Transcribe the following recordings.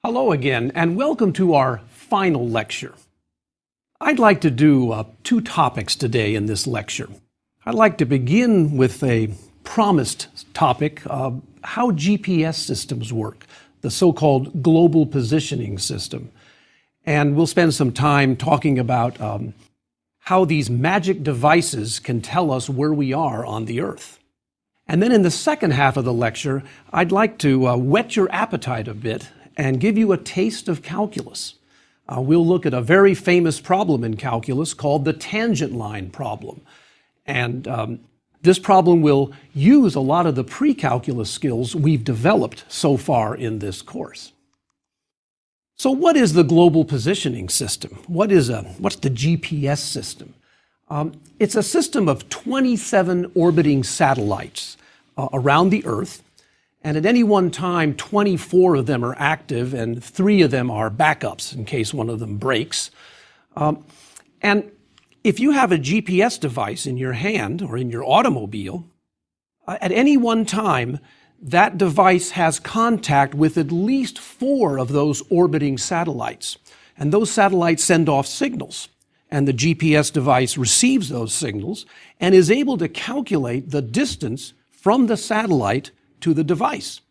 Hello again, and welcome to our final lecture. I'd like to do two topics today in this lecture. I'd like to begin with a promised topic of how GPS systems work, the so-called global positioning system. And we'll spend some time talking about how these magic devices can tell us where we are on the Earth. And then in the second half of the lecture, I'd like to whet your appetite a bit and give you a taste of calculus. We'll look at a very famous problem in calculus called the tangent line problem. And this problem will use a lot of the pre-calculus skills we've developed so far in this course. So what is the global positioning system? What's the GPS system? It's a system of 27 orbiting satellites around the Earth. And at any one time, 24 of them are active and 3 of them are backups in case one of them breaks. And if you have a GPS device in your hand or in your automobile, at any one time, that device has contact with at least 4 of those orbiting satellites. And those satellites send off signals. And the GPS device receives those signals and is able to calculate the distance from the satellite to the device.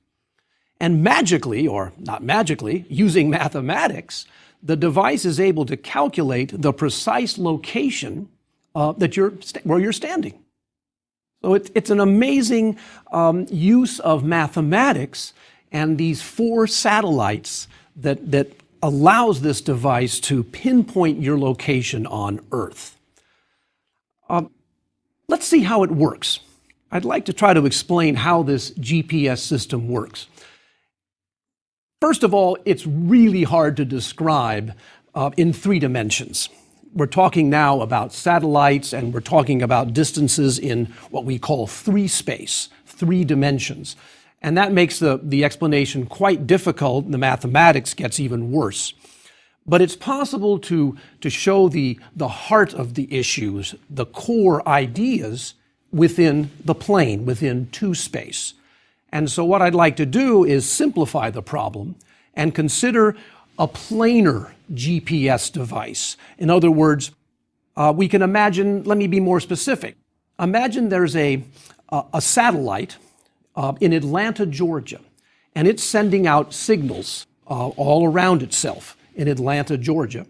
And magically, or not magically, using mathematics, the device is able to calculate the precise location where you're standing. So it's an amazing use of mathematics and these 4 satellites that allows this device to pinpoint your location on Earth. Let's see how it works. I'd like to try to explain how this GPS system works. First of all, it's really hard to describe in 3 dimensions. We're talking now about satellites, and we're talking about distances in what we call 3 space, 3 dimensions. And that makes the explanation quite difficult, and the mathematics gets even worse. But it's possible to show the heart of the issues, the core ideas, within the plane, within 2 space. And so what I'd like to do is simplify the problem and consider a planar GPS device. In other words, we can imagine, let me be more specific. Imagine there's a satellite in Atlanta, Georgia, and it's sending out signals all around itself in Atlanta, Georgia.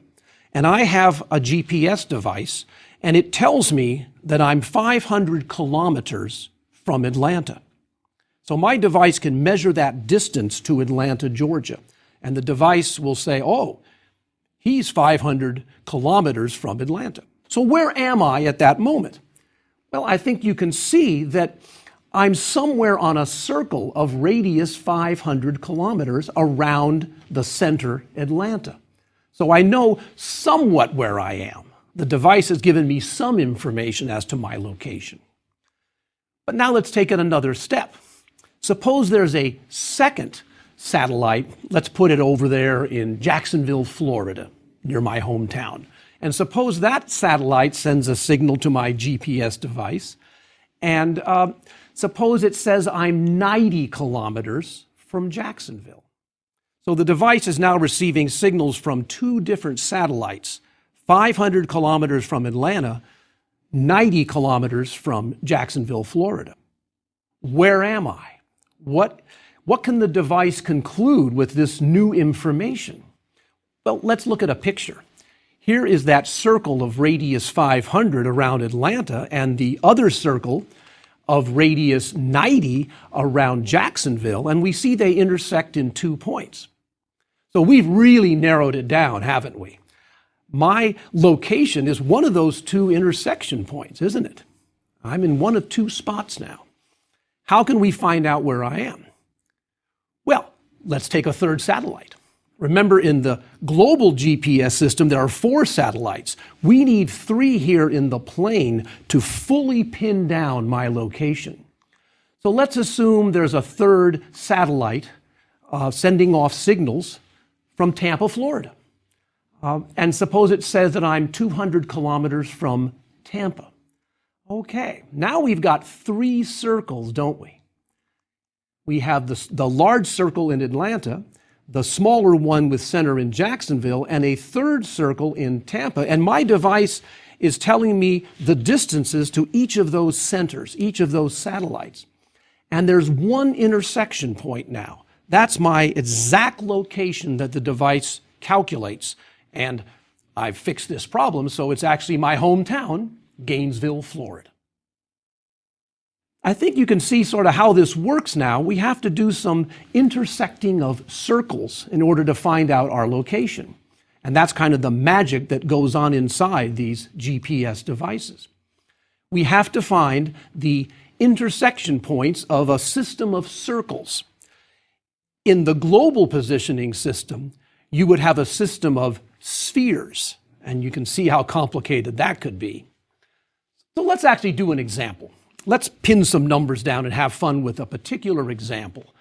And I have a GPS device, and it tells me that I'm 500 kilometers from Atlanta. So my device can measure that distance to Atlanta, Georgia. And the device will say, oh, he's 500 kilometers from Atlanta. So where am I at that moment? Well, I think you can see that I'm somewhere on a circle of radius 500 kilometers around the center, Atlanta. So I know somewhat where I am. The device has given me some information as to my location. But now let's take it another step. Suppose there's a second satellite, let's put it over there in Jacksonville, Florida, near my hometown. And suppose that satellite sends a signal to my GPS device, and suppose it says I'm 90 kilometers from Jacksonville. So the device is now receiving signals from 2 different satellites, 500 kilometers from Atlanta, 90 kilometers from Jacksonville, Florida. Where am I? What can the device conclude with this new information? Well, let's look at a picture. Here is that circle of radius 500 around Atlanta and the other circle of radius 90 around Jacksonville, and we see they intersect in 2 points. So we've really narrowed it down, haven't we? My location is one of those 2 intersection points, isn't it? I'm in one of 2 spots now. How can we find out where I am? Well, let's take a third satellite. Remember, in the global GPS system, there are 4 satellites. We need 3 here in the plane to fully pin down my location. So let's assume there's a third satellite sending off signals from Tampa, Florida. And suppose it says that I'm 200 kilometers from Tampa. Okay, now we've got 3 circles, don't we? We have the large circle in Atlanta, the smaller one with center in Jacksonville, and a third circle in Tampa. And my device is telling me the distances to each of those centers, each of those satellites. And there's one intersection point now. That's my exact location that the device calculates. And I've fixed this problem, so it's actually my hometown, Gainesville, Florida. I think you can see sort of how this works now. We have to do some intersecting of circles in order to find out our location. And that's kind of the magic that goes on inside these GPS devices. We have to find the intersection points of a system of circles. In the global positioning system, you would have a system of spheres, and you can see how complicated that could be. So let's actually do an example. Let's pin some numbers down and have fun with a particular example.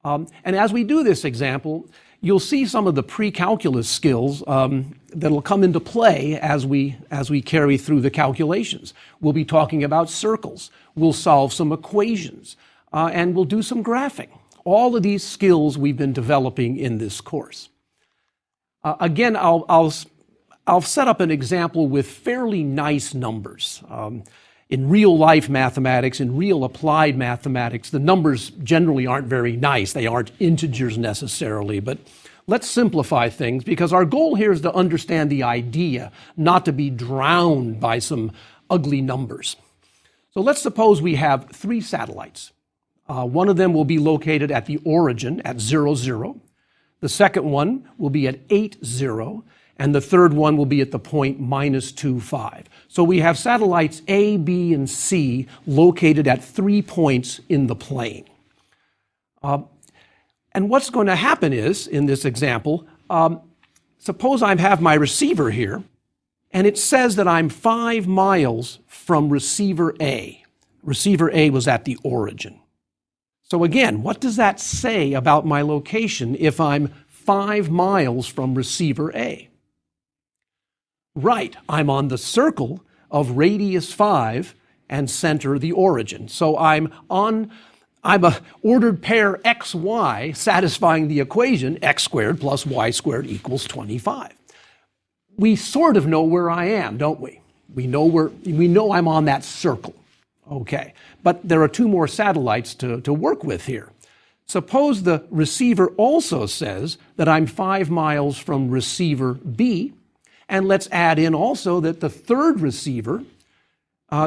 And as we do this example, you'll see some of the pre-calculus skills that'll come into play as we carry through the calculations. We'll be talking about circles. We'll solve some equations, and we'll do some graphing. All of these skills we've been developing in this course. Again, I'll set up an example with fairly nice numbers. In real life mathematics, in real applied mathematics, the numbers generally aren't very nice. They aren't integers necessarily, but let's simplify things because our goal here is to understand the idea, not to be drowned by some ugly numbers. So let's suppose we have 3 satellites. One of them will be located at the origin at 0, 0. The second one will be at 8, 0. And the third one will be at the point -2, 5. So we have satellites A, B, and C located at 3 points in the plane. And what's going to happen is, in this example, suppose I have my receiver here, and it says that I'm 5 miles from receiver A. Receiver A was at the origin. So again, what does that say about my location if I'm 5 miles from receiver A? Right, I'm on the circle of radius 5 and center the origin. So I'm a ordered pair XY satisfying the equation x squared plus y squared equals 25. We sort of know where I am, don't we? We know I'm on that circle. Okay, but there are 2 more satellites to work with here. Suppose the receiver also says that I'm 5 miles from receiver B. And let's add in also that the third receiver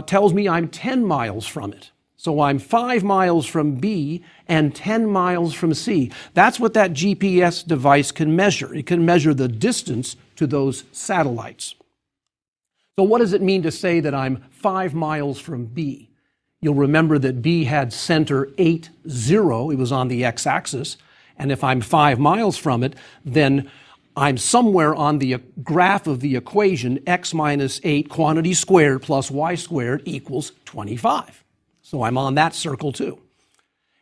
tells me I'm 10 miles from it. So I'm 5 miles from B and 10 miles from C. That's what that GPS device can measure. It can measure the distance to those satellites. So what does it mean to say that I'm 5 miles from B? You'll remember that B had center 8, 0. It was on the x-axis. And if I'm 5 miles from it, then I'm somewhere on the graph of the equation x minus 8 quantity squared plus y squared equals 25. So I'm on that circle too.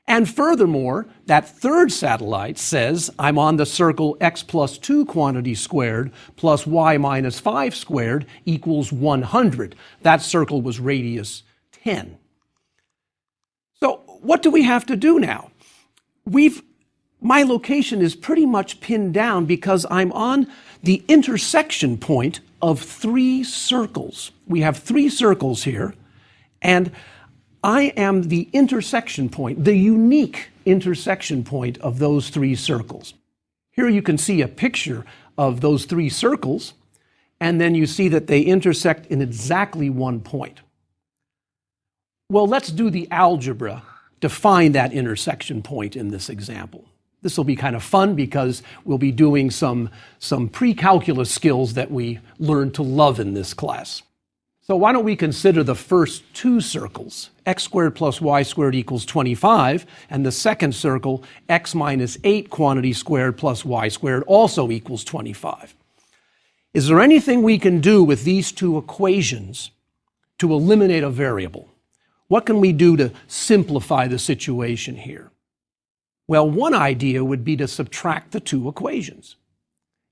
And furthermore, that third satellite says I'm on the circle x plus 2 quantity squared plus y minus 5 squared equals 100. That circle was radius 10. So what do we have to do now? My location is pretty much pinned down because I'm on the intersection point of 3 circles. We have 3 circles here, and I am the intersection point, the unique intersection point of those 3 circles. Here you can see a picture of those 3 circles, and then you see that they intersect in exactly 1 point. Well, let's do the algebra to find that intersection point in this example. This will be kind of fun because we'll be doing some pre-calculus skills that we learned to love in this class. So why don't we consider the first 2 circles, x squared plus y squared equals 25, and the second circle, x minus 8 quantity squared plus y squared also equals 25. Is there anything we can do with these 2 equations to eliminate a variable? What can we do to simplify the situation here? Well, one idea would be to subtract the 2 equations.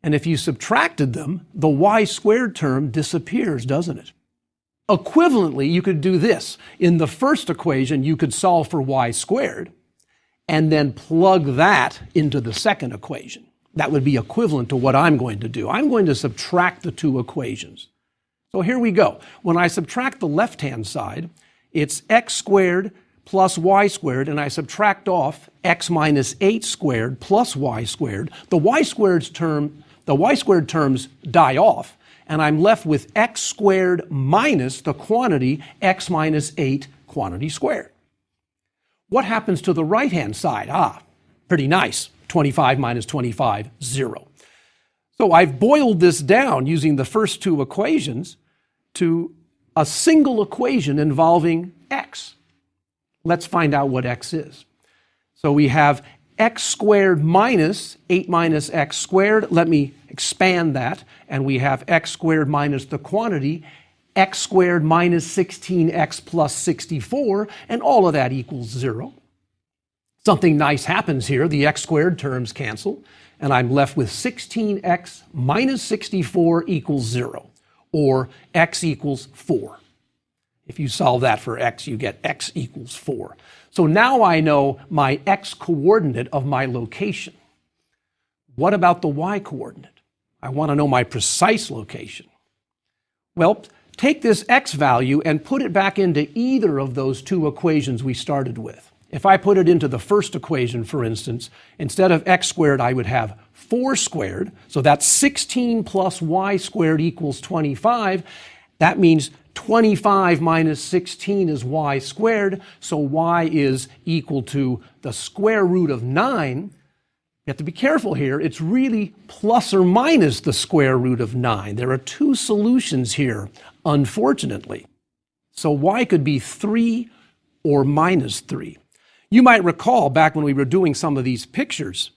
And if you subtracted them, the y squared term disappears, doesn't it? Equivalently, you could do this. In the first equation, you could solve for y squared and then plug that into the second equation. that would be equivalent to what I'm going to do. I'm going to subtract the two equations. So here we go. When I subtract the left-hand side, it's x squared plus y squared, and I subtract off x minus 8 squared plus y squared. The y squared terms die off, and I'm left with x squared minus the quantity x minus 8 quantity squared. What happens to the right-hand side? Pretty nice. 25 minus 25, 0. So I've boiled this down using the first two equations to a single equation involving x. Let's find out what x is. So we have x squared minus 8 minus x squared. Let me expand that. And we have x squared minus the quantity, x squared minus 16x plus 64, and all of that equals 0. Something nice happens here. The x squared terms cancel, and I'm left with 16x minus 64 equals 0, or x equals 4. If you solve that for x, you get x equals 4. So now I know my x coordinate of my location. What about the y coordinate? I want to know my precise location. Well, take this x value and put it back into either of those two equations we started with. If I put it into the first equation, for instance, instead of x squared, I would have 4 squared. So that's 16 plus y squared equals 25. That means 25 minus 16 is y squared. So y is equal to the square root of 9. You have to be careful here. It's really plus or minus the square root of 9. There are two solutions here, unfortunately. So y could be 3 or minus 3. You might recall back when we were doing some of these pictures,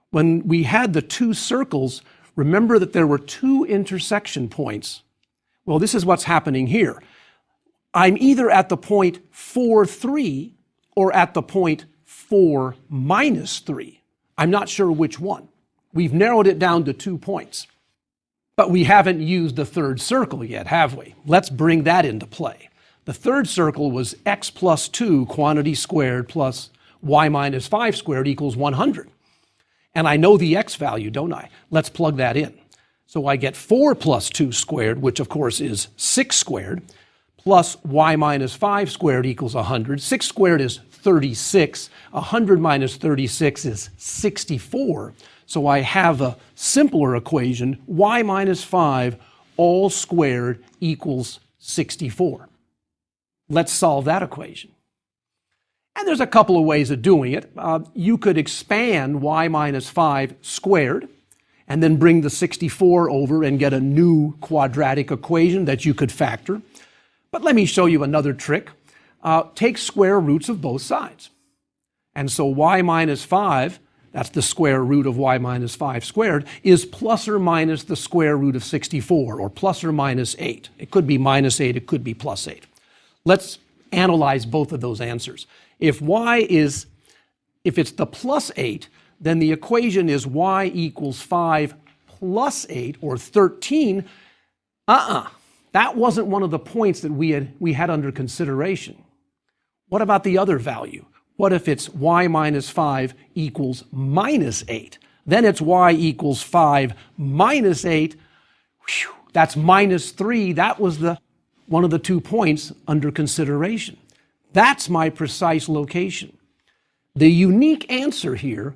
when we had the two circles, remember that there were two intersection points. Well, this is what's happening here. I'm either at the point 4, 3 or at the point 4 minus 3. I'm not sure which one. We've narrowed it down to 2 points. But we haven't used the third circle yet, have we? Let's bring that into play. The third circle was x plus 2 quantity squared plus y minus 5 squared equals 100. And I know the x value, don't I? Let's plug that in. So I get 4 plus 2 squared, which of course is 6 squared, plus y minus 5 squared equals 100. 6 squared is 36. 100 minus 36 is 64. So I have a simpler equation, y minus 5 all squared equals 64. Let's solve that equation. And there's a couple of ways of doing it. You could expand y minus 5 squared and then bring the 64 over and get a new quadratic equation that you could factor. But let me show you another trick. Take square roots of both sides. And so y minus 5, that's the square root of y minus 5 squared, is plus or minus the square root of 64, or plus or minus 8. It could be minus 8, it could be plus 8. Let's analyze both of those answers. If it's the plus 8, then the equation is y equals 5 plus 8, or 13. That wasn't one of the points that we had under consideration. What about the other value? What if it's y minus 5 equals minus 8? Then it's y equals 5 minus 8. Whew, that's minus 3. That was one of the 2 points under consideration. That's my precise location. The unique answer here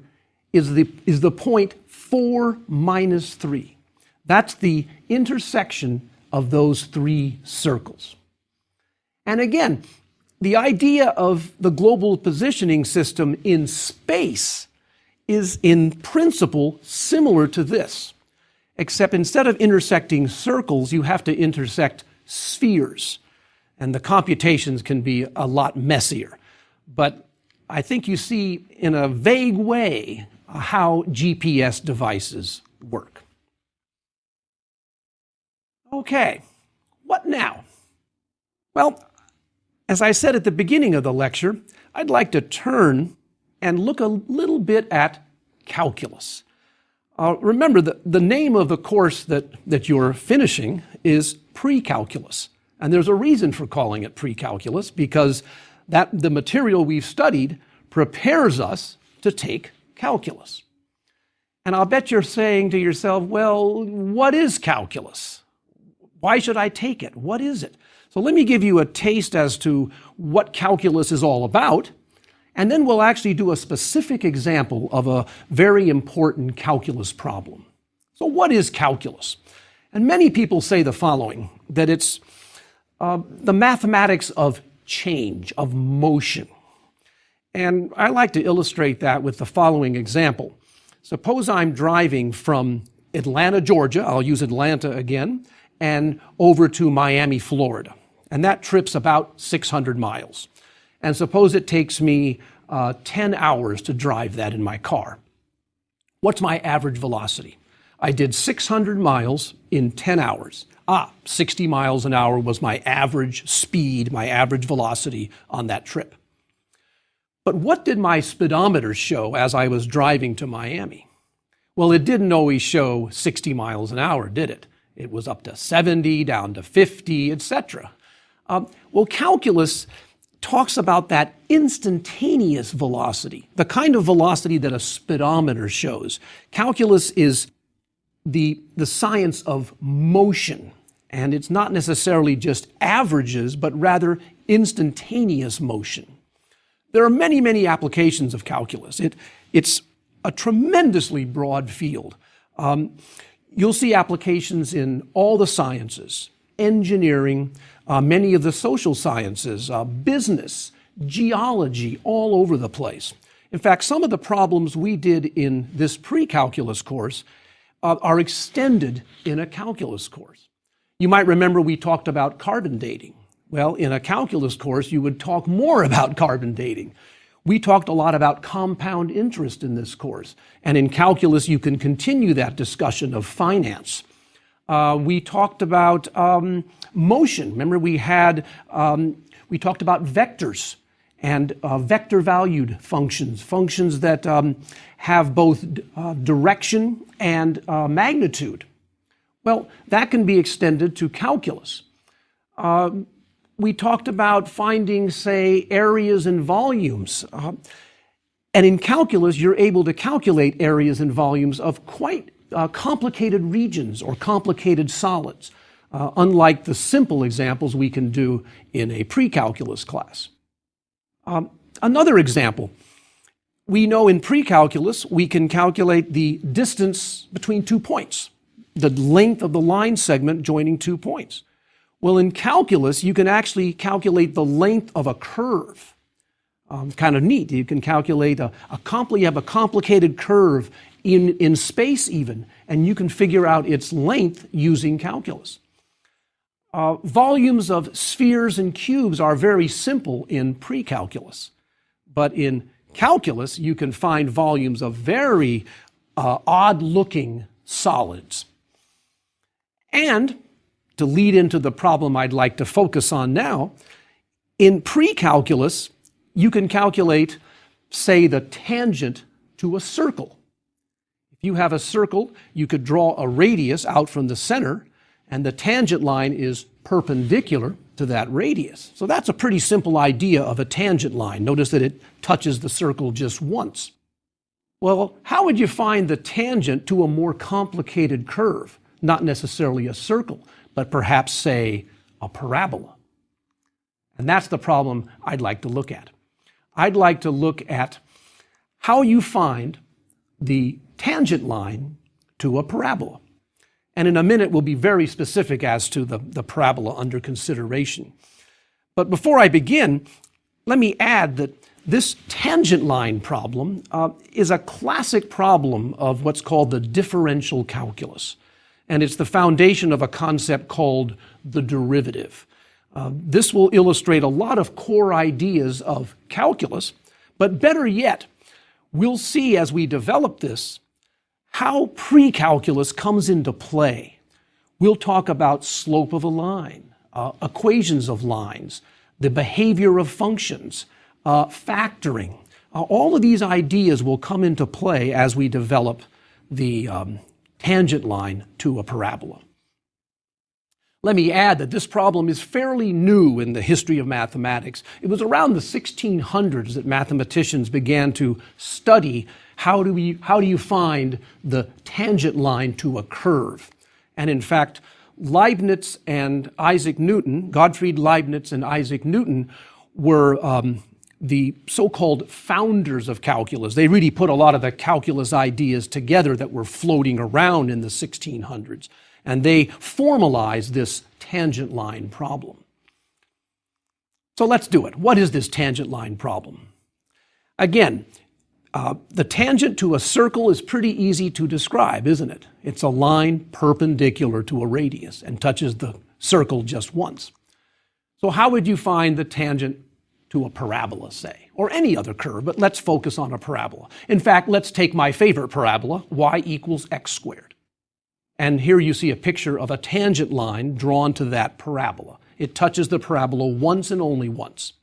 is the point 4 minus 3. That's the intersection of those 3 circles. And again, the idea of the global positioning system in space is in principle similar to this, except instead of intersecting circles, you have to intersect spheres, and the computations can be a lot messier. But I think you see in a vague way how GPS devices work. Okay, what now? Well, as I said at the beginning of the lecture, I'd like to turn and look a little bit at calculus. Remember, the name of the course that you're finishing is pre-calculus. And there's a reason for calling it pre-calculus, because the material we've studied prepares us to take calculus. And I'll bet you're saying to yourself, well, what is calculus? Why should I take it? What is it? So let me give you a taste as to what calculus is all about, and then we'll actually do a specific example of a very important calculus problem. So what is calculus? And many people say the following, that it's the mathematics of change, of motion. And I like to illustrate that with the following example. Suppose I'm driving from Atlanta, Georgia, I'll use Atlanta again, and over to Miami, Florida. And that trip's about 600 miles. And suppose it takes me 10 hours to drive that in my car. What's my average velocity? I did 600 miles in 10 hours. 60 miles an hour was my average speed, my average velocity on that trip. But what did my speedometer show as I was driving to Miami? Well, it didn't always show 60 miles an hour, did it? It was up to 70, down to 50, etc. Well, calculus talks about that instantaneous velocity, the kind of velocity that a speedometer shows. Calculus is the science of motion, and it's not necessarily just averages, but rather instantaneous motion. There are many, many applications of calculus. It's a tremendously broad field. You'll see applications in all the sciences, engineering, many of the social sciences, business, geology, all over the place. In fact, some of the problems we did in this pre-calculus course are extended in a calculus course. You might remember we talked about carbon dating. Well, in a calculus course, you would talk more about carbon dating. We talked a lot about compound interest in this course. And in calculus, you can continue that discussion of finance. We talked about motion. Remember, we talked about vectors and vector-valued functions, functions that have both direction and magnitude. Well, that can be extended to calculus. We talked about finding, say, areas and volumes. And in calculus, you're able to calculate areas and volumes of quite complicated regions or complicated solids, unlike the simple examples we can do in a pre-calculus class. Another example, we know in pre-calculus, we can calculate the distance between 2 points, the length of the line segment joining 2 points. Well, in calculus, you can actually calculate the length of a curve. Kind of neat. You can calculate you have a complicated curve in space even, and you can figure out its length using calculus. Volumes of spheres and cubes are very simple in pre-calculus, but in calculus, you can find volumes of very odd-looking solids. And to lead into the problem I'd like to focus on now, in pre-calculus, you can calculate, say, the tangent to a circle. If you have a circle, you could draw a radius out from the center, and the tangent line is perpendicular to that radius. So that's a pretty simple idea of a tangent line. Notice that it touches the circle just once. Well, how would you find the tangent to a more complicated curve? Not necessarily a circle, but perhaps, say, a parabola. And that's the problem I'd like to look at. I'd like to look at how you find the tangent line to a parabola. And in a minute, we'll be very specific as to the parabola under consideration. But before I begin, let me add that this tangent line problem is a classic problem of what's called the differential calculus. And it's the foundation of a concept called the derivative. This will illustrate a lot of core ideas of calculus, but better yet, we'll see as we develop this how pre-calculus comes into play. We'll talk about slope of a line, equations of lines, the behavior of functions, factoring. All of these ideas will come into play as we develop the tangent line to a parabola. Let me add that this problem is fairly new in the history of mathematics. It was around the 1600s that mathematicians began to study How do you find the tangent line to a curve? And in fact, Leibniz and Isaac Newton, Gottfried Leibniz and Isaac Newton, were the so-called founders of calculus. They really put a lot of the calculus ideas together that were floating around in the 1600s. And they formalized this tangent line problem. So let's do it. What is this tangent line problem? Again, the tangent to a circle is pretty easy to describe, isn't it? It's a line perpendicular to a radius and touches the circle just once. So how would you find the tangent to a parabola, say, or any other curve, but let's focus on a parabola. In fact, let's take my favorite parabola, y equals x squared. And here you see a picture of a tangent line drawn to that parabola. It touches the parabola once and only once.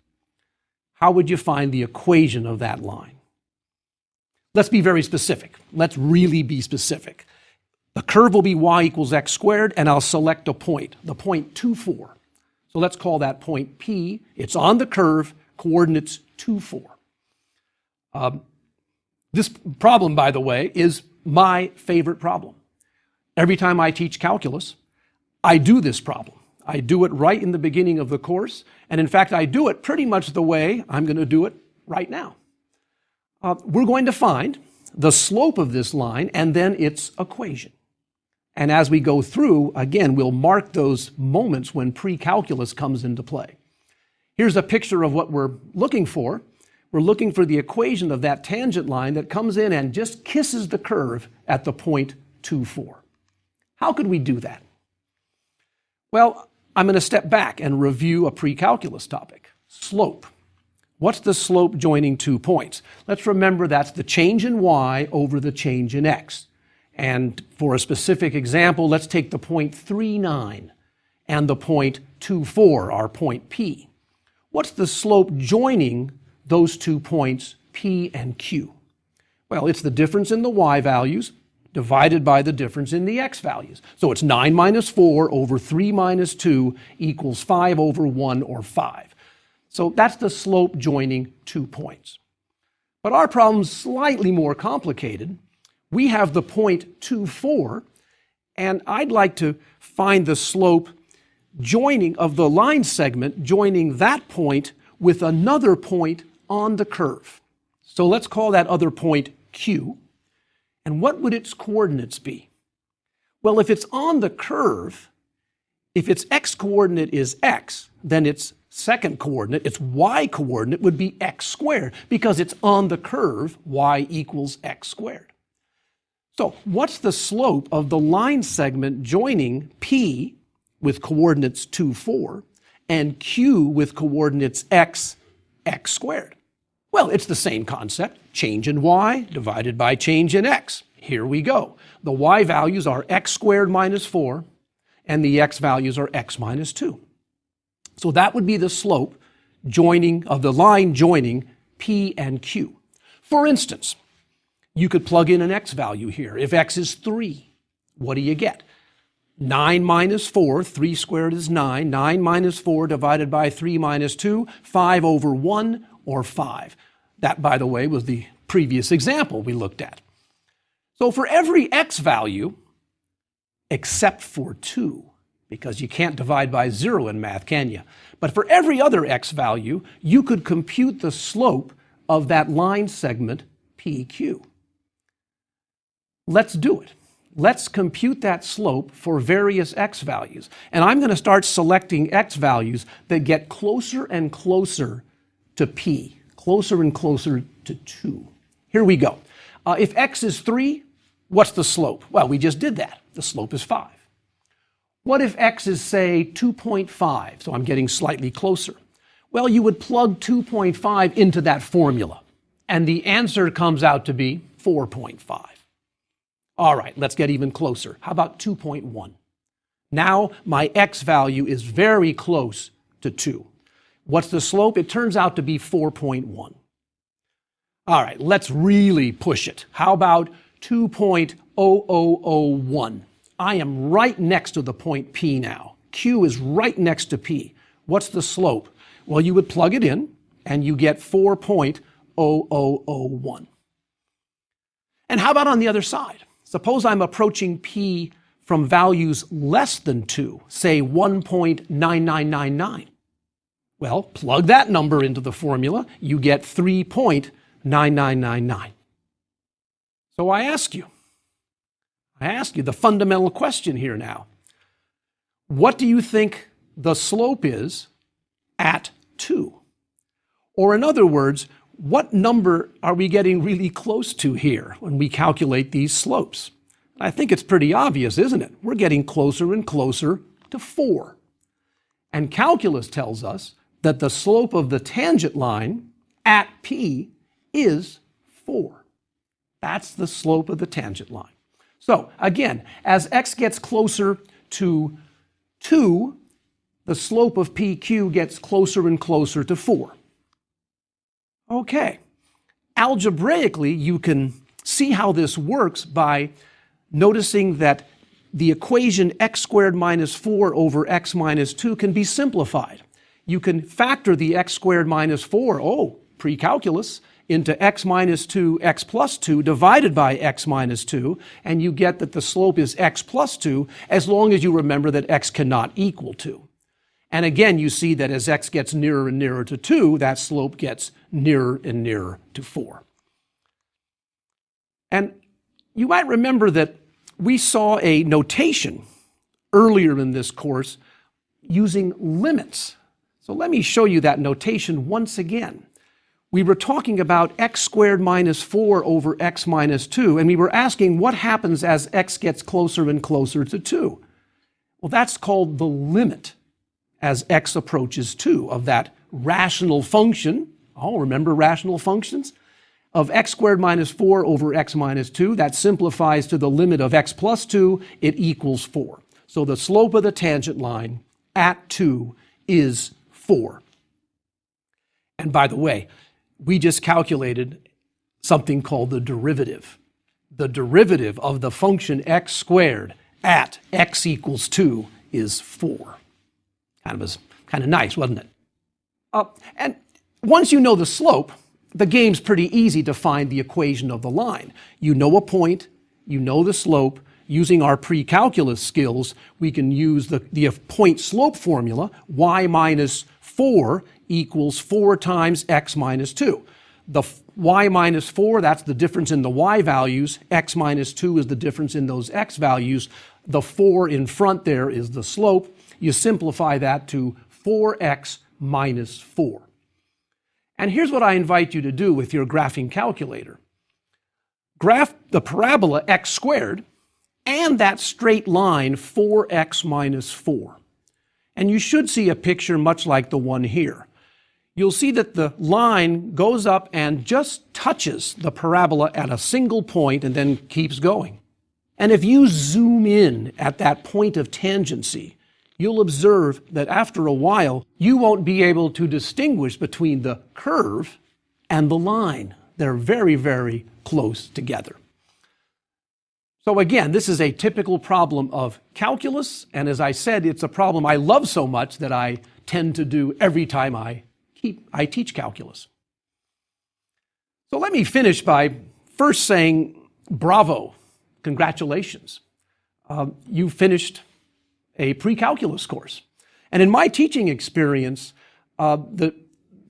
How would you find the equation of that line? Let's be very specific. Let's really be specific. The curve will be y equals x squared, and I'll select a point, the point 2, 4. So let's call that point P. It's on the curve, coordinates 2, 4. This problem, by the way, is my favorite problem. Every time I teach calculus, I do this problem. I do it right in the beginning of the course, and in fact, I do it pretty much the way I'm going to do it right now. We're going to find the slope of this line and then its equation. And as we go through, again, we'll mark those moments when pre-calculus comes into play. Here's a picture of what we're looking for. We're looking for the equation of that tangent line that comes in and just kisses the curve at the point 2, 4. How could we do that? Well, I'm going to step back and review a pre-calculus topic, slope. What's the slope joining 2 points? Let's remember that's the change in y over the change in x. And for a specific example, let's take the point 3, 9 and the point 2, 4, our point P. What's the slope joining those 2 points, P and Q? Well, it's the difference in the y values divided by the difference in the x values. So it's 9 minus 4 over 3 minus 2 equals 5 over 1, or 5. So that's the slope joining 2 points. But our problem's slightly more complicated. We have the point 2, 4, and I'd like to find the slope joining of the line segment joining that point with another point on the curve. So let's call that other point Q. And what would its coordinates be? Well, if it's on the curve, if its x coordinate is x, then its second coordinate, its y coordinate, would be x squared, because it's on the curve, y equals x squared. So what's the slope of the line segment joining P with coordinates 2, 4, and Q with coordinates x, x squared? Well, it's the same concept, change in y divided by change in x. Here we go. The y values are x squared minus 4, and the x values are x minus 2. So that would be the slope of the line joining P and Q. For instance, you could plug in an x value here. If x is 3, what do you get? 9 minus 4, 3 squared is 9. 9 minus 4 divided by 3 minus 2, 5 over 1, or 5. That, by the way, was the previous example we looked at. So for every x value, except for 2, because you can't divide by 0 in math, can you? But for every other x value, you could compute the slope of that line segment PQ. Let's do it. Let's compute that slope for various x values. And I'm going to start selecting x values that get closer and closer to P, closer and closer to 2. Here we go. If x is 3, what's the slope? Well, we just did that. The slope is 5. What if x is, say, 2.5? So I'm getting slightly closer. Well, you would plug 2.5 into that formula, and the answer comes out to be 4.5. All right, let's get even closer. How about 2.1? Now my x value is very close to 2. What's the slope? It turns out to be 4.1. All right, let's really push it. How about 2.0001? I am right next to the point P now. Q is right next to P. What's the slope? Well, you would plug it in, and you get 4.0001. And how about on the other side? Suppose I'm approaching p from values less than 2, say 1.9999. Well, plug that number into the formula, you get 3.9999. So I ask you the fundamental question here now. What do you think the slope is at 2? Or in other words, what number are we getting really close to here when we calculate these slopes? I think it's pretty obvious, isn't it? We're getting closer and closer to 4. And calculus tells us that the slope of the tangent line at P is 4. That's the slope of the tangent line. So again, as x gets closer to 2, the slope of PQ gets closer and closer to 4. Okay, algebraically, you can see how this works by noticing that the equation x squared minus 4 over x minus 2 can be simplified. You can factor the x squared minus 4, pre-calculus, into x minus 2, x plus 2 divided by x minus 2, and you get that the slope is x plus 2 as long as you remember that x cannot equal 2. And again, you see that as x gets nearer and nearer to 2, that slope gets nearer and nearer to 4. And you might remember that we saw a notation earlier in this course using limits. So let me show you that notation once again. We were talking about x squared minus 4 over x minus 2, and we were asking what happens as x gets closer and closer to 2. Well, that's called the limit as x approaches 2 of that rational function. Remember rational functions? Of x squared minus 4 over x minus 2. That simplifies to the limit of x plus 2. It equals 4. So the slope of the tangent line at 2 is 4. And by the way, we just calculated something called the derivative. The derivative of the function x squared at x equals 2 is 4. Kind of nice, wasn't it? And once you know the slope, the game's pretty easy to find the equation of the line. You know a point, you know the slope. Using our pre-calculus skills, we can use the point slope formula, y minus 4 equals 4 times x minus 2. The y minus 4, that's the difference in the y values. X minus 2 is the difference in those x values. The 4 in front there is the slope. You simplify that to 4x minus 4. And here's what I invite you to do with your graphing calculator. Graph the parabola x squared and that straight line 4x minus 4. And you should see a picture much like the one here. You'll see that the line goes up and just touches the parabola at a single point and then keeps going. And if you zoom in at that point of tangency, you'll observe that after a while, you won't be able to distinguish between the curve and the line. They're very, very close together. So again, this is a typical problem of calculus, and as I said, it's a problem I love so much that I tend to do every time I teach calculus. So let me finish by first saying bravo, congratulations. You finished a pre-calculus course. And in my teaching experience, the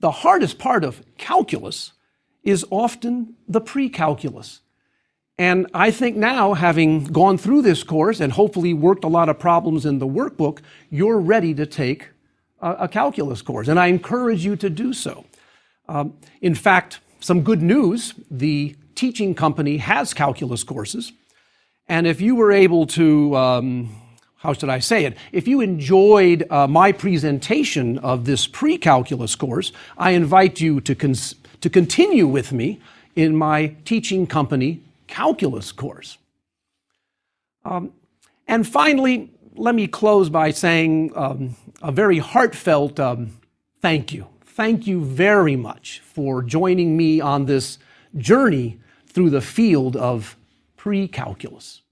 hardest part of calculus is often the pre-calculus. And I think now, having gone through this course and hopefully worked a lot of problems in the workbook, you're ready to take a calculus course. And I encourage you to do so. In fact, some good news, the teaching company has calculus courses. And if you were able to, if you enjoyed my presentation of this pre-calculus course, I invite you to continue with me in my teaching company calculus course. And finally, let me close by saying a very heartfelt thank you. Thank you very much for joining me on this journey through the field of pre-calculus.